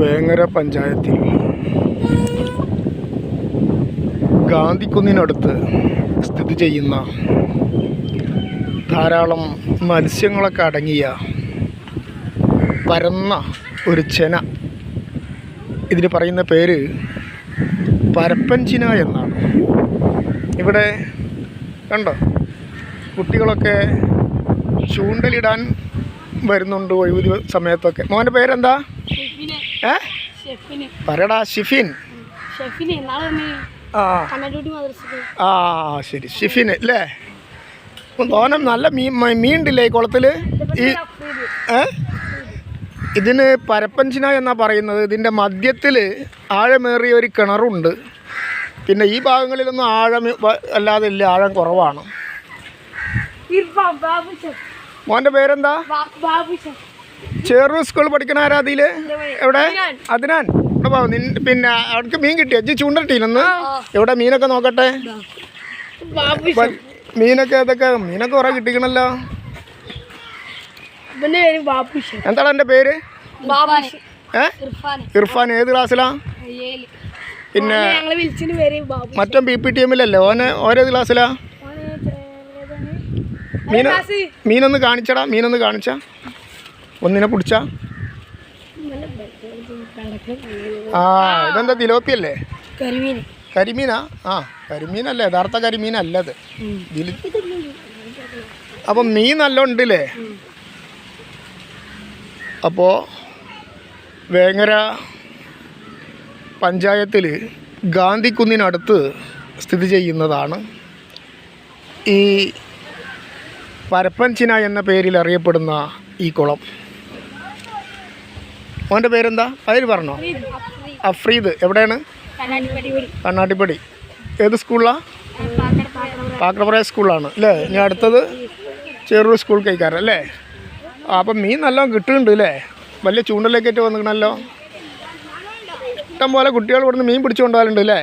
വേങ്ങര പഞ്ചായത്തിൽ ഗാന്ധിക്കുന്നിനടുത്ത് സ്ഥിതി ചെയ്യുന്ന ധാരാളം മത്സ്യങ്ങളൊക്കെ അടങ്ങിയ പരന്ന ഒരു ചെന, ഇതിന് പറയുന്ന പേര് പരപ്പൻചിന എന്നാണ്. ഇവിടെ കണ്ടോ, കുട്ടികളൊക്കെ ചൂണ്ടലിടാൻ വരുന്നുണ്ട് ഒഴിവ് സമയത്തൊക്കെ. മോൻ്റെ പേരെന്താ? പറയടാ. ഷിഫിൻ. ആ ശരി, ഷിഫിൻ അല്ലേ? തോനം നല്ല മീനുണ്ടല്ലേ ഈ കുളത്തിൽ? ഇതിന് പരപ്പൻചിന എന്നാ പറയുന്നത്. ഇതിൻ്റെ മധ്യത്തിൽ ആഴമേറിയ ഒരു കിണറുണ്ട്. പിന്നെ ഈ ഭാഗങ്ങളിലൊന്നും ആഴം അല്ലാതെ ഇല്ല, ആഴം കുറവാണ്. മോൻ്റെ പേരെന്താ? ചെറു സ്കൂൾ പഠിക്കണ ആരാ അതിൽ? എവിടെ? അതിനാൻ. പിന്നെ അവിടേക്ക് മീൻ കിട്ടിയോ? അജ്ജി ചൂണ്ടിട്ടില്ലെന്ന്. എവിടെ മീനൊക്കെ നോക്കട്ടെ. മീനൊക്കെ ഏതൊക്കെ? മീനൊക്കെ കുറെ കിട്ടിക്കണല്ലോ. എന്താണ് എൻ്റെ പേര്? ഇർഫാൻ. ഏത് ക്ലാസ്സിലാ? പിന്നെ മറ്റേ PPTM-ലല്ലേ ഓനെ? ഓരേത് ക്ലാസ്സിലാ? മീനൊന്ന് കാണിച്ചടാ. മീനൊന്ന് കാണിച്ചാ. ഒന്നിനെ പിടിച്ചാ. ഇതെന്താ തിലോപ്പിയല്ലേ? കരിമീനാ? കരിമീനല്ലേ? യഥാർത്ഥ കരിമീനല്ലത് ഇതിൽ. അപ്പം മീൻ നല്ല ഉണ്ടല്ലേ? അപ്പോൾ വേങ്ങര പഞ്ചായത്തിൽ ഗാന്ധിക്കുന്നിനടുത്ത് സ്ഥിതി ചെയ്യുന്നതാണ് ഈ പരപ്പൻചിന എന്ന പേരിൽ അറിയപ്പെടുന്ന ഈ കുളം. മോൻ്റെ പേരെന്താ? അതിൽ പറഞ്ഞോ. അഫ്രീദ്. എവിടെയാണ്? കണ്ണാട്ടിപ്പടി. ഏത് സ്കൂളിലാണ്? പാക്കടപ്പുറ സ്കൂളാണ് അല്ലേ? ഇനി അടുത്തത് ചെറു സ്കൂൾ കൈക്കാരല്ലേ? അപ്പം മീൻ നല്ലോണം കിട്ടുന്നുണ്ട് അല്ലേ? വലിയ ചൂണ്ടലേക്കായിട്ട് വന്നിക്കണല്ലോ. ഇഷ്ടം പോലെ കുട്ടികൾ ഇവിടുന്ന് മീൻ പിടിച്ചു കൊണ്ടുപോകലുണ്ട് അല്ലേ?